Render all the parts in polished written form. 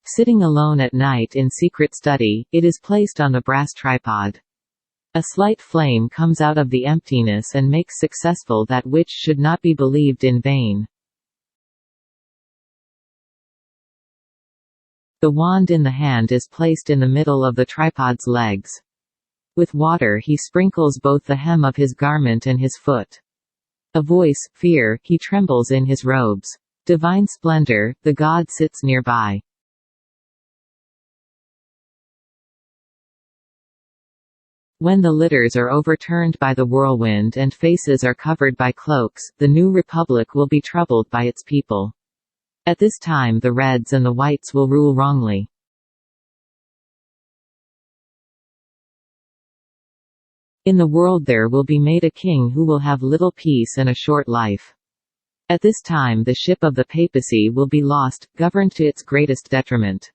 Sitting alone at night in secret study, it is placed on the brass tripod. A slight flame comes out of the emptiness and makes successful that which should not be believed in vain. The wand in the hand is placed in the middle of the tripod's legs. With water he sprinkles both the hem of his garment and his foot. A voice, fear, he trembles in his robes. Divine splendor, the god sits nearby. When the litters are overturned by the whirlwind and faces are covered by cloaks, the new republic will be troubled by its people. At this time the reds and the whites will rule wrongly. In the world there will be made a king who will have little peace and a short life. At this time the ship of the papacy will be lost, governed to its greatest detriment.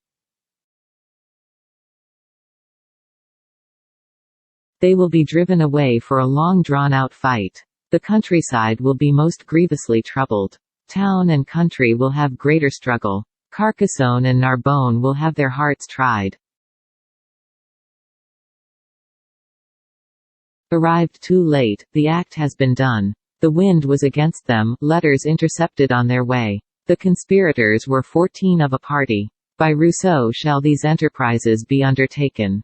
They will be driven away for a long drawn-out fight. The countryside will be most grievously troubled. Town and country will have greater struggle. Carcassonne and Narbonne will have their hearts tried. Arrived too late, the act has been done. The wind was against them, letters intercepted on their way. The conspirators were 14 of a party. By Rousseau shall these enterprises be undertaken.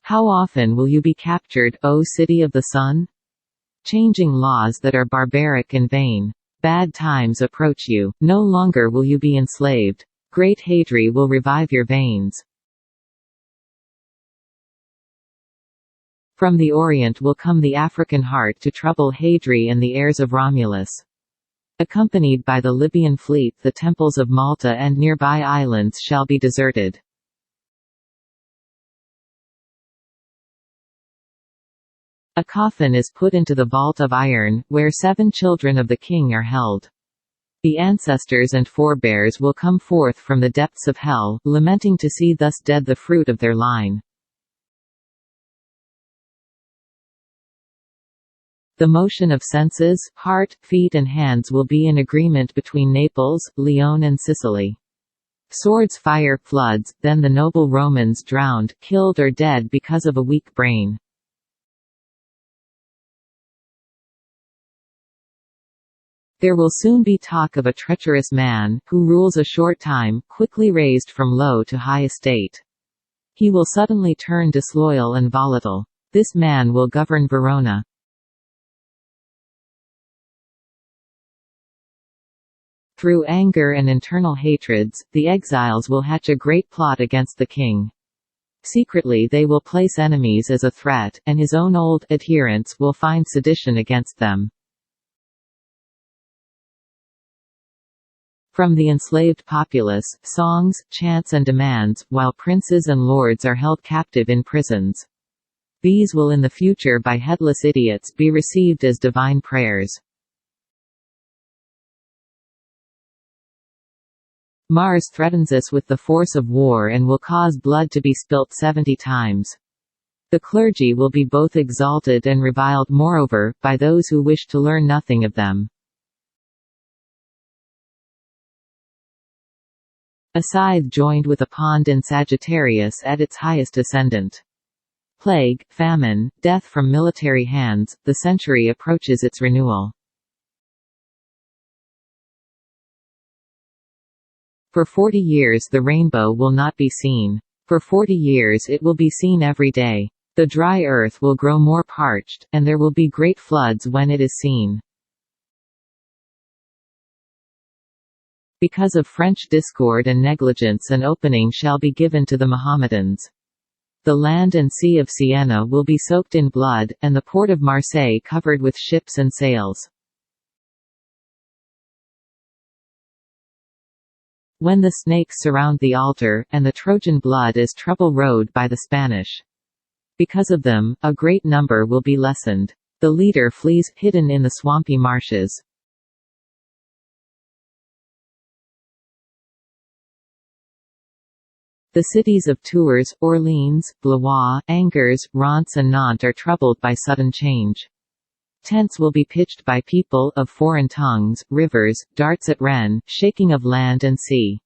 How often will you be captured, O city of the sun? Changing laws that are barbaric and vain. Bad times approach you, no longer will you be enslaved. Great hatred will revive your veins. From the Orient will come the African heart to trouble Hadri and the heirs of Romulus. Accompanied by the Libyan fleet, the temples of Malta and nearby islands shall be deserted. A coffin is put into the vault of iron, where 7 children of the king are held. The ancestors and forebears will come forth from the depths of hell, lamenting to see thus dead the fruit of their line. The motion of senses, heart, feet and hands will be in agreement between Naples, Lyon and Sicily. Swords fire, floods, then the noble Romans drowned, killed or dead because of a weak brain. There will soon be talk of a treacherous man, who rules a short time, quickly raised from low to high estate. He will suddenly turn disloyal and volatile. This man will govern Verona. Through anger and internal hatreds, the exiles will hatch a great plot against the king. Secretly they will place enemies as a threat, and his own old adherents will find sedition against them. From the enslaved populace, songs, chants and demands, while princes and lords are held captive in prisons. These will in the future by headless idiots be received as divine prayers. Mars threatens us with the force of war and will cause blood to be spilt 70 times. The clergy will be both exalted and reviled moreover, by those who wish to learn nothing of them. A scythe joined with a pond in Sagittarius at its highest ascendant. Plague, famine, death from military hands, the century approaches its renewal. For 40 years the rainbow will not be seen. For 40 years it will be seen every day. The dry earth will grow more parched, and there will be great floods when it is seen. Because of French discord and negligence an opening shall be given to the Mohammedans. The land and sea of Siena will be soaked in blood, and the port of Marseille covered with ships and sails. When the snakes surround the altar, and the Trojan blood is trouble rowed by the Spanish. Because of them, a great number will be lessened. The leader flees, hidden in the swampy marshes. The cities of Tours, Orleans, Blois, Angers, Reims and Nantes are troubled by sudden change. Tents will be pitched by people of foreign tongues, rivers, darts at Ren, shaking of land and sea.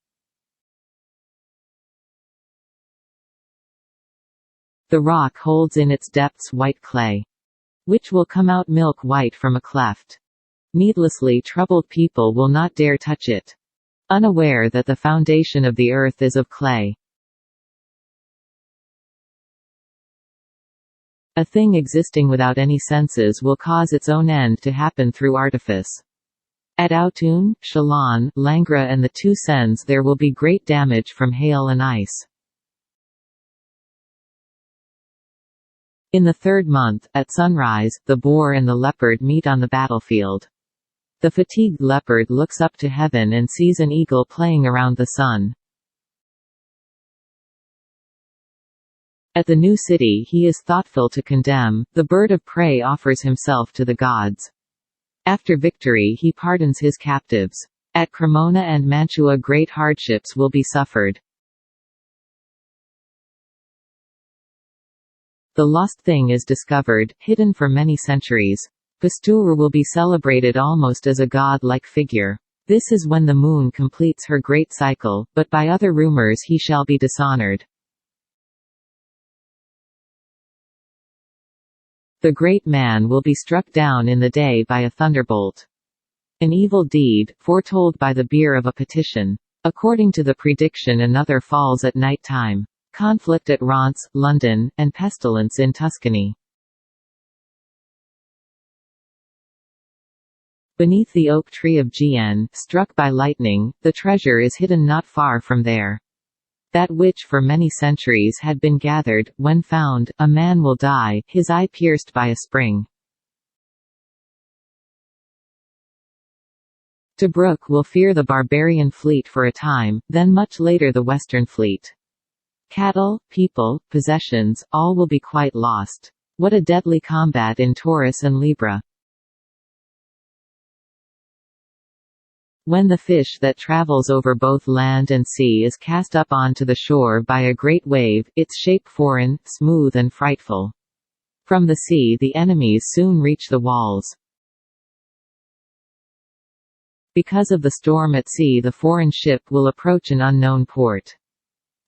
The rock holds in its depths white clay, which will come out milk white from a cleft. Needlessly troubled people will not dare touch it, unaware that the foundation of the earth is of clay. A thing existing without any senses will cause its own end to happen through artifice. At Autun, Shalon, Langra and the two Sens there will be great damage from hail and ice. In the 3rd month, at sunrise, the boar and the leopard meet on the battlefield. The fatigued leopard looks up to heaven and sees an eagle playing around the sun. At the new city he is thoughtful to condemn, the bird of prey offers himself to the gods. After victory he pardons his captives. At Cremona and Mantua great hardships will be suffered. The lost thing is discovered, hidden for many centuries. Pasteur will be celebrated almost as a god-like figure. This is when the moon completes her great cycle, but by other rumors he shall be dishonored. The great man will be struck down in the day by a thunderbolt. An evil deed, foretold by the bier of a petition. According to the prediction another falls at night time. Conflict at Reims, London, and pestilence in Tuscany. Beneath the oak tree of Gien, struck by lightning, the treasure is hidden not far from there. That which for many centuries had been gathered, when found, a man will die, his eye pierced by a spring. Tobruk will fear the barbarian fleet for a time, then much later the Western fleet. Cattle, people, possessions, all will be quite lost. What a deadly combat in Taurus and Libra. When the fish that travels over both land and sea is cast up onto the shore by a great wave, its shape foreign, smooth and frightful. From the sea the enemies soon reach the walls. Because of the storm at sea the foreign ship will approach an unknown port.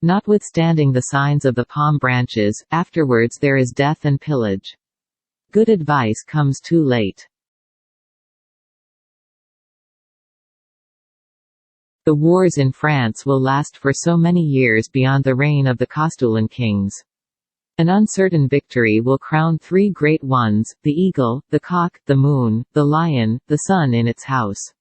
Notwithstanding the signs of the palm branches, afterwards there is death and pillage. Good advice comes too late. The wars in France will last for so many years beyond the reign of the Castellan kings. An uncertain victory will crown 3 great ones, the eagle, the cock, the moon, the lion, the sun in its house.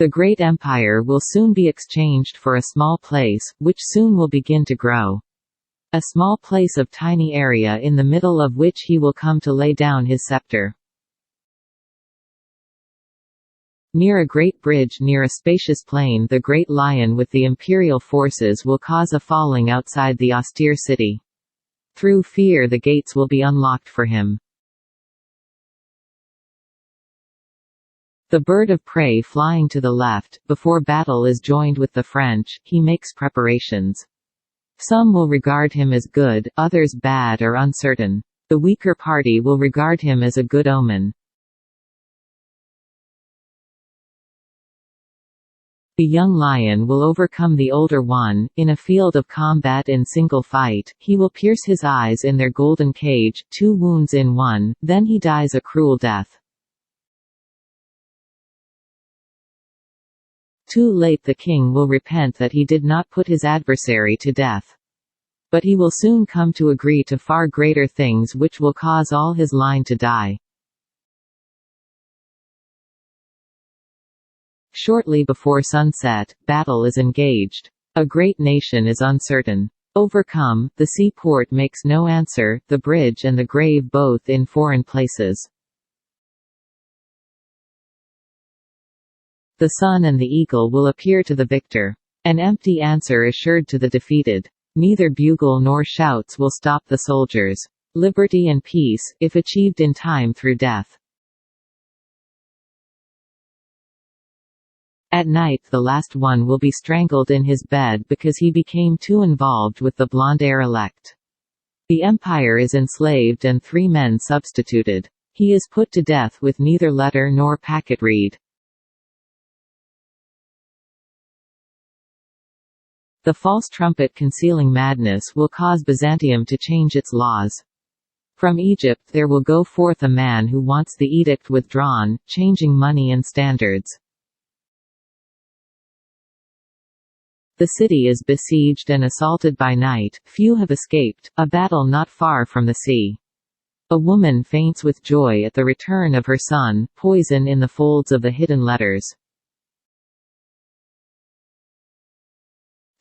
The great empire will soon be exchanged for a small place, which soon will begin to grow. A small place of tiny area in the middle of which he will come to lay down his scepter. Near a great bridge near a spacious plain the great lion with the imperial forces will cause a falling outside the austere city. Through fear the gates will be unlocked for him. The bird of prey flying to the left, before battle is joined with the French, he makes preparations. Some will regard him as good, others bad or uncertain. The weaker party will regard him as a good omen. The young lion will overcome the older one. In a field of combat in single fight, he will pierce his eyes in their golden cage, 2 wounds in one, then he dies a cruel death. Too late the king will repent that he did not put his adversary to death. But he will soon come to agree to far greater things which will cause all his line to die. Shortly before sunset, battle is engaged. A great nation is uncertain. Overcome, the seaport makes no answer, the bridge and the grave both in foreign places. The sun and the eagle will appear to the victor. An empty answer assured to the defeated. Neither bugle nor shouts will stop the soldiers. Liberty and peace, if achieved in time through death. At night the last one will be strangled in his bed because he became too involved with the blonde heir elect. The empire is enslaved and 3 men substituted. He is put to death with neither letter nor packet reed. The false trumpet concealing madness will cause Byzantium to change its laws. From Egypt there will go forth a man who wants the edict withdrawn, changing money and standards. The city is besieged and assaulted by night, few have escaped, a battle not far from the sea. A woman faints with joy at the return of her son, poison in the folds of the hidden letters.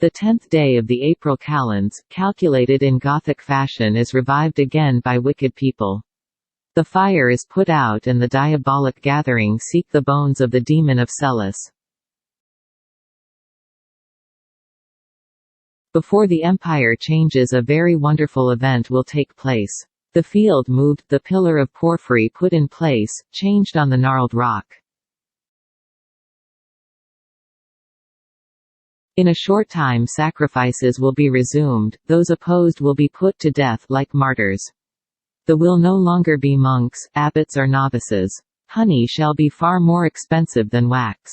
The 10th day of the April calends, calculated in Gothic fashion, is revived again by wicked people. The fire is put out and the diabolic gathering seek the bones of the demon of Celis. Before the empire changes, a very wonderful event will take place. The field moved, the pillar of porphyry put in place, changed on the gnarled rock. In a short time sacrifices will be resumed, those opposed will be put to death like martyrs. There will no longer be monks, abbots or novices. Honey shall be far more expensive than wax.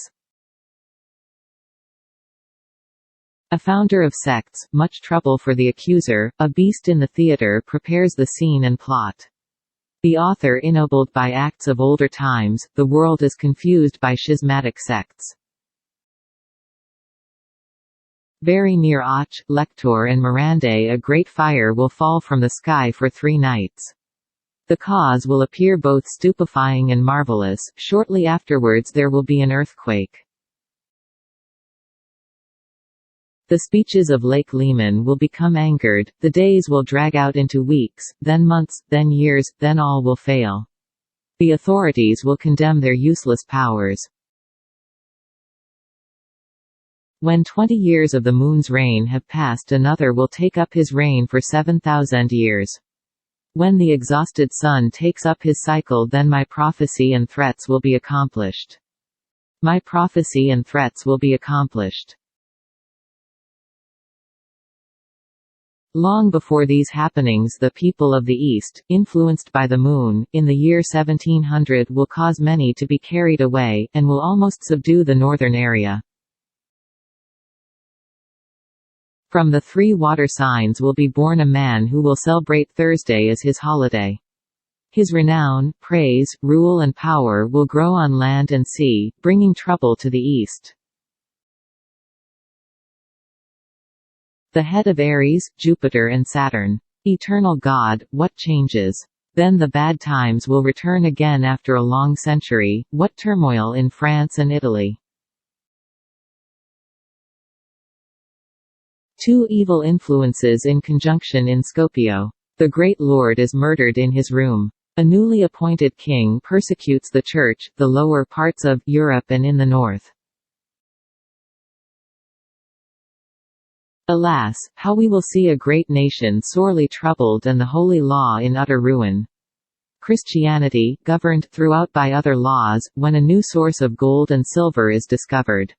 A founder of sects, much trouble for the accuser, a beast in the theatre prepares the scene and plot. The author ennobled by acts of older times, the world is confused by schismatic sects. Very near Och, Lector and Mirande a great fire will fall from the sky for 3 nights. The cause will appear both stupefying and marvelous, shortly afterwards there will be an earthquake. The speeches of Lake Leman will become angered, the days will drag out into weeks, then months, then years, then all will fail. The authorities will condemn their useless powers. When 20 years of the moon's reign have passed, another will take up his reign for 7,000 years. When the exhausted sun takes up his cycle, then my prophecy and threats will be accomplished. My prophecy and threats will be accomplished. Long before these happenings, the people of the East, influenced by the moon, in the year 1700 will cause many to be carried away, and will almost subdue the northern area. From the 3 water signs will be born a man who will celebrate Thursday as his holiday. His renown, praise, rule and power will grow on land and sea, bringing trouble to the East. The head of Aries, Jupiter and Saturn. Eternal God, what changes? Then the bad times will return again after a long century, what turmoil in France and Italy. 2 evil influences in conjunction in Skopje. The great lord is murdered in his room. A newly appointed king persecutes the church, the lower parts of Europe and in the north. Alas, how we will see a great nation sorely troubled and the holy law in utter ruin. Christianity, governed throughout by other laws, when a new source of gold and silver is discovered.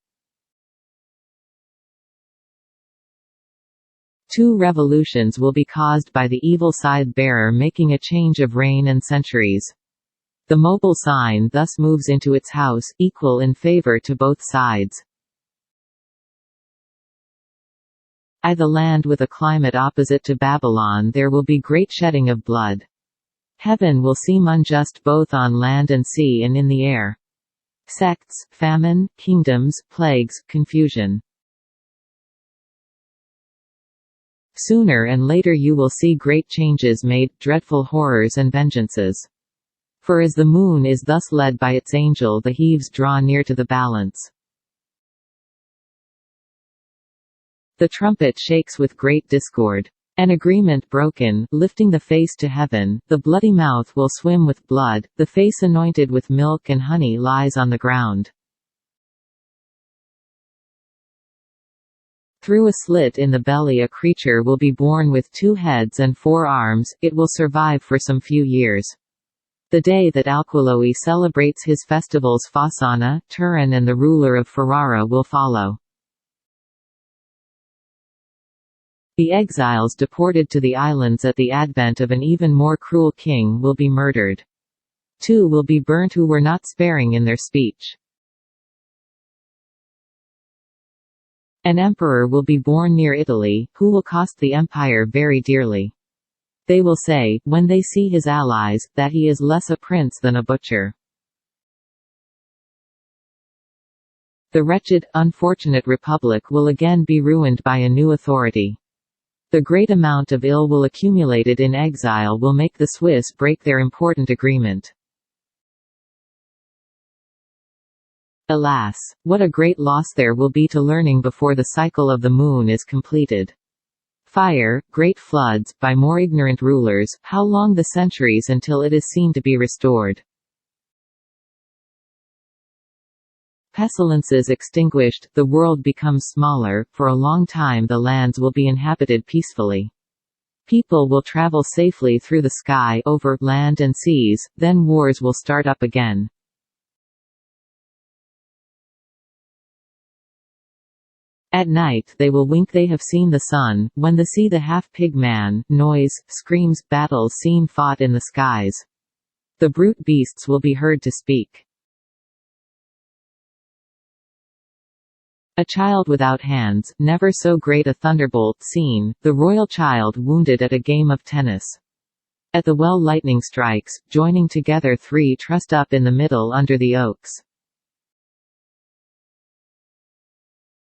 2 revolutions will be caused by the evil scythe-bearer making a change of reign and centuries. The mobile sign thus moves into its house, equal in favor to both sides. I the land with a climate opposite to Babylon, there will be great shedding of blood. Heaven will seem unjust both on land and sea and in the air. Sects, famine, kingdoms, plagues, confusion. Sooner and later you will see great changes made, dreadful horrors and vengeances. For as the moon is thus led by its angel, the heaves draw near to the balance. The trumpet shakes with great discord. An agreement broken, lifting the face to heaven, the bloody mouth will swim with blood, the face anointed with milk and honey lies on the ground. Through a slit in the belly a creature will be born with 2 heads and 4 arms, it will survive for some few years. The day that Alquiloe celebrates his festivals Fasana, Turin and the ruler of Ferrara will follow. The exiles deported to the islands at the advent of an even more cruel king will be murdered. 2 will be burnt who were not sparing in their speech. An emperor will be born near Italy, who will cost the empire very dearly. They will say, when they see his allies, that he is less a prince than a butcher. The wretched, unfortunate republic will again be ruined by a new authority. The great amount of ill will accumulated in exile will make the Swiss break their important agreement. Alas! What a great loss there will be to learning before the cycle of the moon is completed. Fire, great floods, by more ignorant rulers, how long the centuries until it is seen to be restored? Pestilences extinguished, the world becomes smaller, for a long time the lands will be inhabited peacefully. People will travel safely through the sky, over land and seas, then wars will start up again. At night they will wink they have seen the sun, when the sea the half-pig man, noise, screams, battles seen fought in the skies. The brute beasts will be heard to speak. A child without hands, never so great a thunderbolt seen, the royal child wounded at a game of tennis. At the well lightning strikes, joining together 3 trussed up in the middle under the oaks.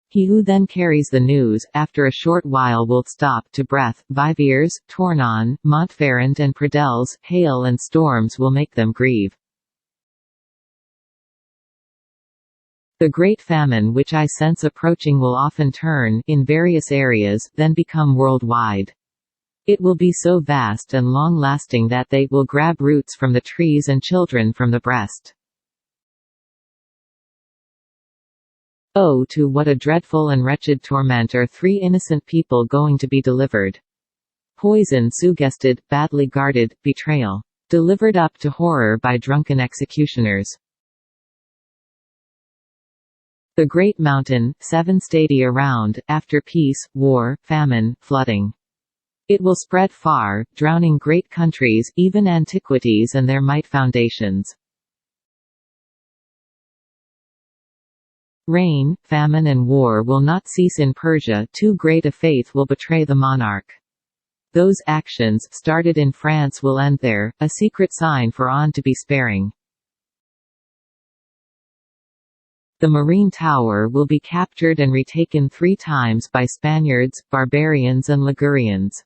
He who then carries the news, after a short while will stop to breath. Viviers, Tournon, Montferrand and Pradelles, hail and storms will make them grieve. The great famine which I sense approaching will often turn, in various areas, then become worldwide. It will be so vast and long-lasting that they will grab roots from the trees and children from the breast. Oh, to what a dreadful and wretched torment are 3 innocent people going to be delivered. Poison suggested, badly guarded, betrayal. Delivered up to horror by drunken executioners. The great mountain, 7 stadia around, after peace, war, famine, flooding. It will spread far, drowning great countries, even antiquities and their might foundations. Rain, famine and war will not cease in Persia, too great a faith will betray the monarch. Those actions, started in France will end there, a secret sign for on to be sparing. The marine tower will be captured and retaken 3 times by Spaniards, barbarians and Ligurians.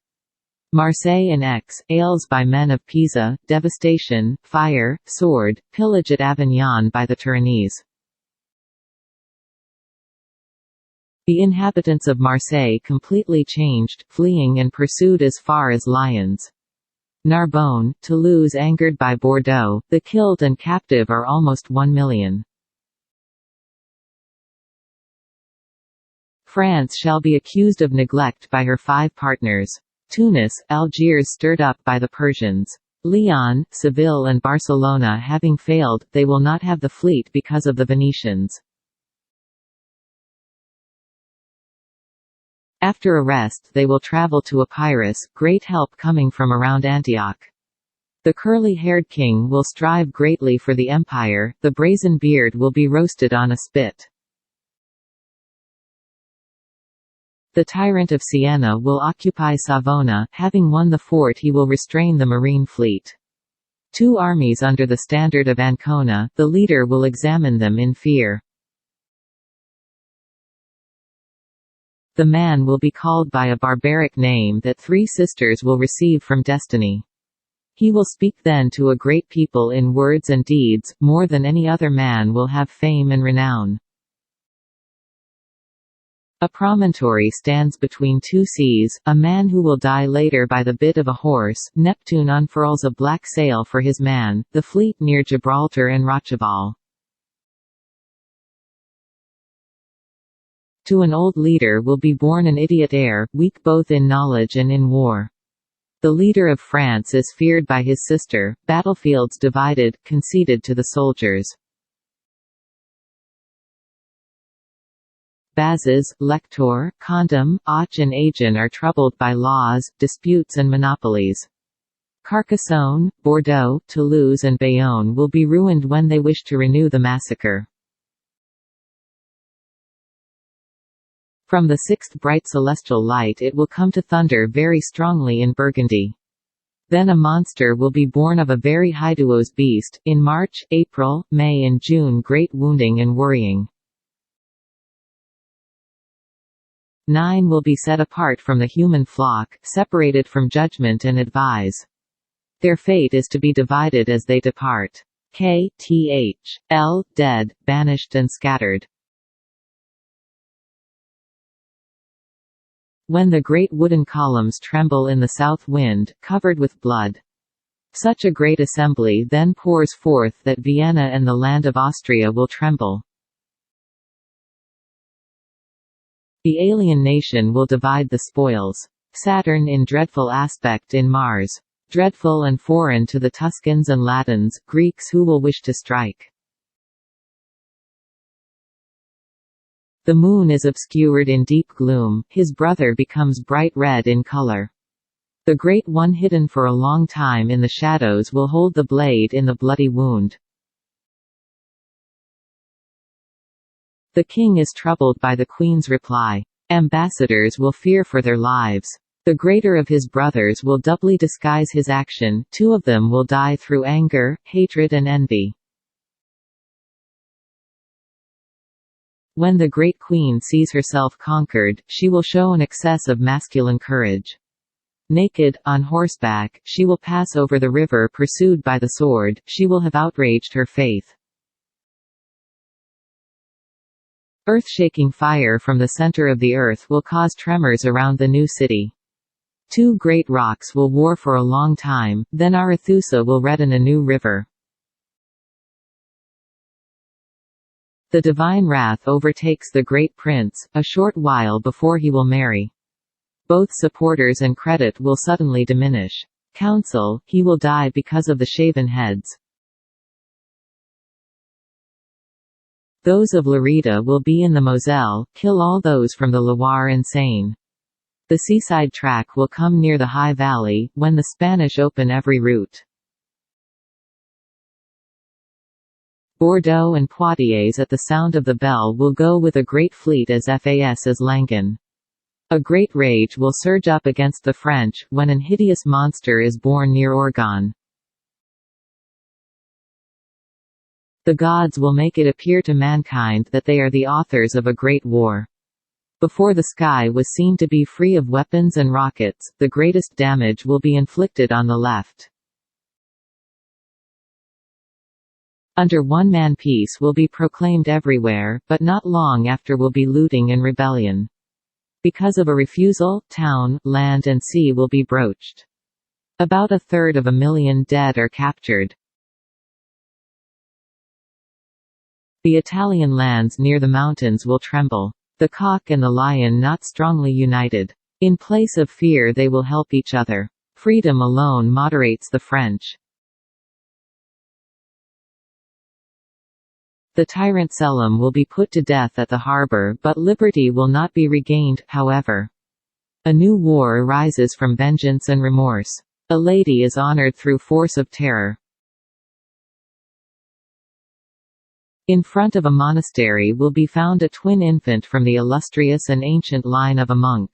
Marseille and Aix by men of Pisa, devastation, fire, sword, pillage at Avignon by the Torinese. The inhabitants of Marseille completely changed, fleeing and pursued as far as Lyons. Narbonne, Toulouse angered by Bordeaux, the killed and captive are almost 1 million. France shall be accused of neglect by her 5 partners. Tunis, Algiers stirred up by the Persians. Lyon, Seville and Barcelona having failed, they will not have the fleet because of the Venetians. After arrest they will travel to Epirus, great help coming from around Antioch. The curly-haired king will strive greatly for the empire, the brazen beard will be roasted on a spit. The tyrant of Siena will occupy Savona, having won the fort he will restrain the marine fleet. 2 armies under the standard of Ancona, the leader will examine them in fear. The man will be called by a barbaric name that 3 sisters will receive from destiny. He will speak then to a great people in words and deeds, more than any other man will have fame and renown. A promontory stands between 2 seas, a man who will die later by the bit of a horse. Neptune unfurls a black sail for his man, the fleet near Gibraltar and Rocheval. To an old leader will be born an idiot heir, weak both in knowledge and in war. The leader of France is feared by his sister, battlefields divided, conceded to the soldiers. Bazes, Lector, Condom, Och and Agen are troubled by laws, disputes and monopolies. Carcassonne, Bordeaux, Toulouse and Bayonne will be ruined when they wish to renew the massacre. From the sixth bright celestial light it will come to thunder very strongly in Burgundy. Then a monster will be born of a very hideous beast, in March, April, May and June great wounding and worrying. 9 will be set apart from the human flock, separated from judgment and advise. Their fate is to be divided as they depart. K.T.H.L. Dead, banished and scattered. When the great wooden columns tremble in the south wind, covered with blood. Such a great assembly then pours forth that Vienna and the land of Austria will tremble. The alien nation will divide the spoils. Saturn in dreadful aspect in Mars. Dreadful and foreign to the Tuscans and Latins, Greeks who will wish to strike. The moon is obscured in deep gloom, his brother becomes bright red in color. The great one hidden for a long time in the shadows will hold the blade in the bloody wound. The king is troubled by the queen's reply. Ambassadors will fear for their lives. The greater of his brothers will doubly disguise his action, 2 of them will die through anger, hatred and envy. When the great queen sees herself conquered, she will show an excess of masculine courage. Naked, on horseback, she will pass over the river pursued by the sword, she will have outraged her faith. Earth-shaking fire from the center of the earth will cause tremors around the new city. 2 great rocks will war for a long time, then Arethusa will redden a new river. The divine wrath overtakes the great prince, a short while before he will marry. Both supporters and credit will suddenly diminish. Counsel, he will die because of the shaven heads. Those of Lerida will be in the Moselle, kill all those from the Loire and Seine. The seaside track will come near the high valley, when the Spanish open every route. Bordeaux and Poitiers at the sound of the bell will go with a great fleet as fast as Langon. A great rage will surge up against the French, when an hideous monster is born near Orgon. The gods will make it appear to mankind that they are the authors of a great war. Before the sky was seen to be free of weapons and rockets, the greatest damage will be inflicted on the left. Under one man peace will be proclaimed everywhere, but not long after will be looting and rebellion. Because of a refusal, town, land and sea will be broached. About 1/3 dead or captured. The Italian lands near the mountains will tremble. The cock and the lion not strongly united. In place of fear they will help each other. Freedom alone moderates the French. The tyrant Selim will be put to death at the harbor, but liberty will not be regained, however. A new war arises from vengeance and remorse. A lady is honored through force of terror. In front of a monastery will be found a twin infant from the illustrious and ancient line of a monk.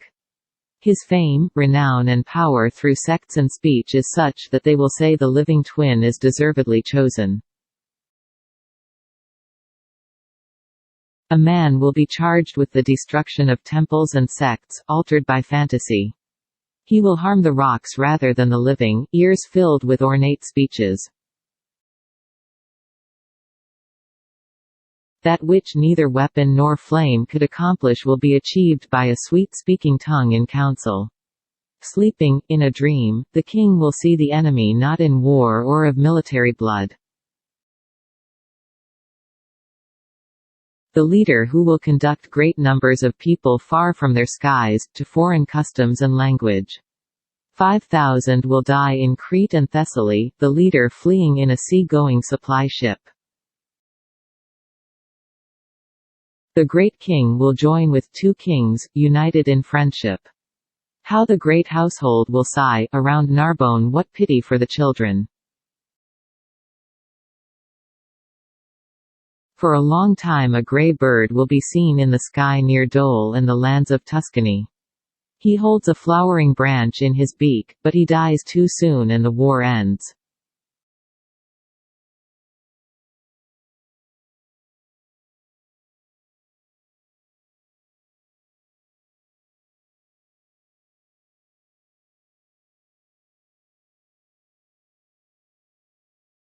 His fame, renown and power through sects and speech is such that they will say the living twin is deservedly chosen. A man will be charged with the destruction of temples and sects, altered by fantasy. He will harm the rocks rather than the living, ears filled with ornate speeches. That which neither weapon nor flame could accomplish will be achieved by a sweet-speaking tongue in council. Sleeping, in a dream, the king will see the enemy not in war or of military blood. The leader who will conduct great numbers of people far from their skies, to foreign customs and language. 5,000 will die in Crete and Thessaly, the leader fleeing in a sea-going supply ship. The great king will join with 2 kings, united in friendship. How the great household will sigh, around Narbonne, what pity for the children. For a long time a grey bird will be seen in the sky near Dole and the lands of Tuscany. He holds a flowering branch in his beak, but he dies too soon and the war ends.